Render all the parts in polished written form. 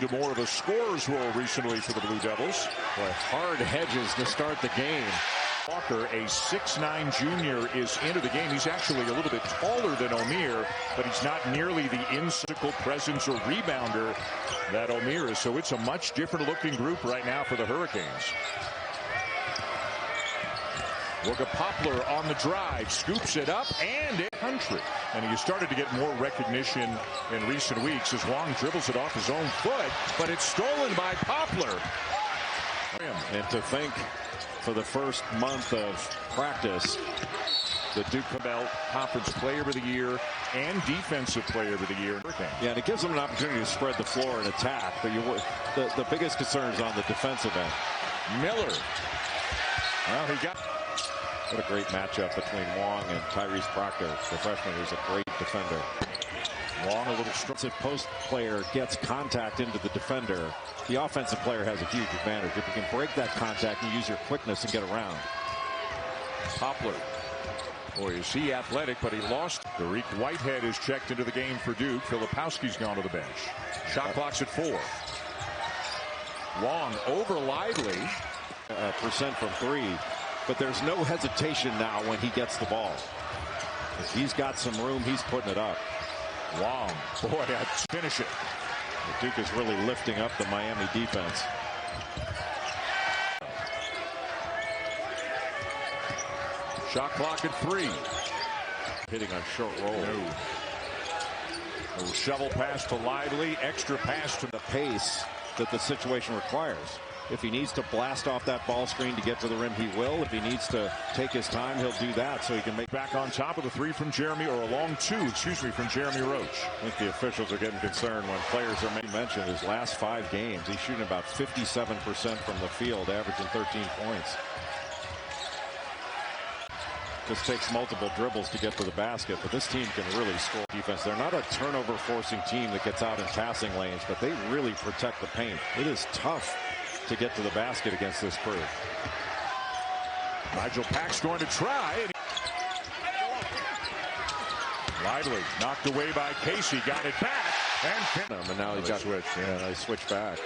To more of a scorer's role recently for the Blue Devils. Boy, hard hedges to start the game. Walker, a 6'9" junior, is into the game. He's actually a little bit taller than Omir, but he's not nearly the physical presence or rebounder that Omir is. So it's a much different looking group right now for the Hurricanes. Wooga Poplar on the drive, scoops it up, and it country. And he started to get more recognition in recent weeks as Wong dribbles it off his own foot, but it's stolen by Poplar. And to think, for the first month of practice, the Duke Belt Conference Player of the Year and Defensive Player of the Year. Yeah, and it gives them an opportunity to spread the floor and attack. But the biggest concern is on the defensive end. Miller. Well, he got. What a great matchup between Wong and Tyrese Proctor, the freshman who's a great defender. Wong a little strong. Post player gets contact into the defender. The offensive player has a huge advantage. If you can break that contact and use your quickness and get around. Poplar. Boy, is he athletic, but he lost. Dereck Whitehead is checked into the game for Duke. Filipowski's gone to the bench. Shot clock's at 4. Wong over Lively. Percent from 3. But there's no hesitation now when he gets the ball. If he's got some room, he's putting it up. Wong, boy, that's finish it. The Duke is really lifting up the Miami defense. Shot clock at 3. Hitting on short roll. No. Little shovel pass to Lively, extra pass to the pace that the situation requires. If he needs to blast off that ball screen to get to the rim, he will. If he needs to take his time, he'll do that so he can make back on top of the 3 from Jeremy, or a long 2, excuse me, from Jeremy Roach. I think the officials are getting concerned when players are mentioned. His last 5 games, he's shooting about 57% from the field, averaging 13 points. Just takes multiple dribbles to get to the basket, but this team can really score defense. They're not a turnover forcing team that gets out in passing lanes, but they really protect the paint. It is tough to get to the basket against this crew. Nigel Pack's going to try. Lively knocked away by Casey, got it back, and now he's got switch. Yeah, they switch back.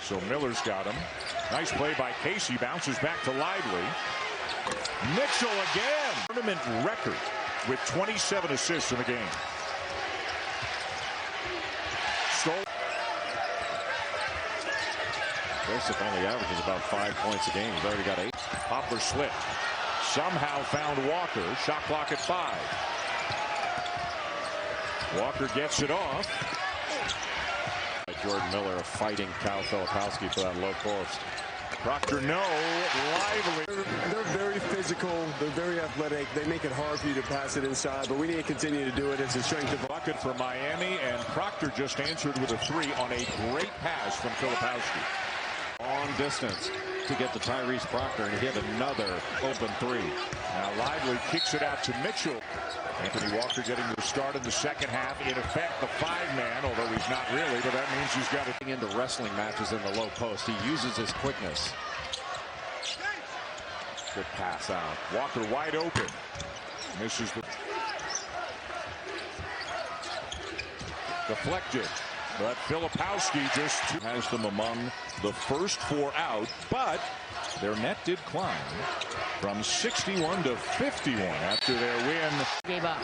So Miller's got him. Nice play by Casey, bounces back to Lively. Mitchell again. Tournament record with 27 assists in the game. Joseph only averages about 5 points a game. He's already got 8. Poplar slipped. Somehow found Walker. Shot clock at 5. Walker gets it off. Jordan Miller fighting Kyle Filipowski for that low post. Proctor, no. Lively. They're very physical. They're very athletic. They make it hard for you to pass it inside, but we need to continue to do it. It's a strength of bucket for Miami, and Proctor just answered with a 3 on a great pass from Filipowski. Long distance to get to Tyrese Proctor, and he hit another open 3. Now Lively kicks it out to Mitchell. Anthony Walker getting the start in the second half. In effect, the 5-man, although he's not really, but that means he's got it into wrestling matches in the low post. He uses his quickness. Good pass out. Walker wide open. Misses the deflected. But Filipowski just has them among the first 4 out, but their net did climb from 61 to 51 after their win. Gave up.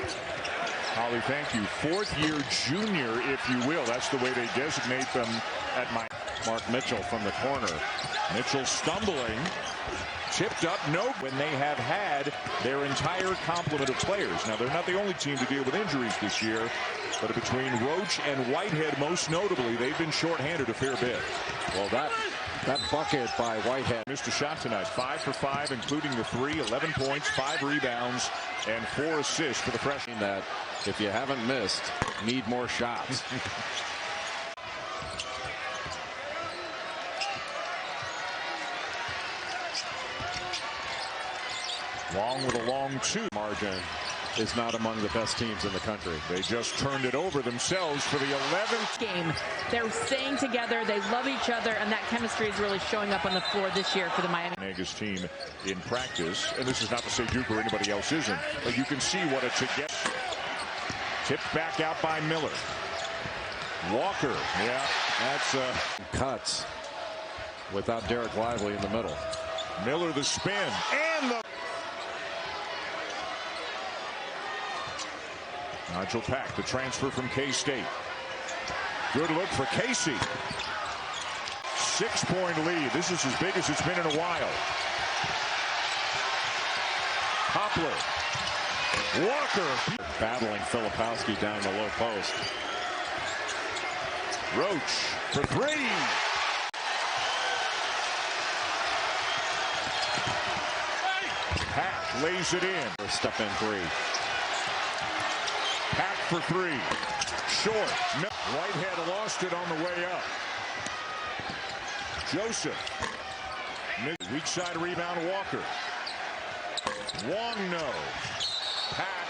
Holly, thank you. 4th-year junior, if you will. That's the way they designate them at Mark Mitchell from the corner. Mitchell stumbling. Tipped up, no, when they have had their entire complement of players. Now, they're not the only team to deal with injuries this year, but between Roach and Whitehead, most notably, they've been shorthanded a fair bit. Well, that bucket by Whitehead. Missed a shot tonight, 5 for 5, including the 3, 11 points, 5 rebounds, and 4 assists for the freshman. That, if you haven't missed, need more shots. Wong with a long 2. Margin is not among the best teams in the country. They just turned it over themselves for the 11th game. They're staying together. They love each other, and that chemistry is really showing up on the floor this year for the Miami. Negas team in practice, and this is not to say Duke or anybody else isn't, but you can see what it's against. Tipped back out by Miller. Walker, yeah, It's cuts without Dereck Lively in the middle. Miller the spin and the Nigel Pack, the transfer from K-State. Good look for Casey. 6-point lead. This is as big as it's been in a while. Hopler. Walker. Battling Filipowski down the low post. Roach for three. Pack lays it in. Step in three. Pack for three. Short. Whitehead lost it on the way up. Joseph. Weak side rebound, Walker. Wong no. Pack.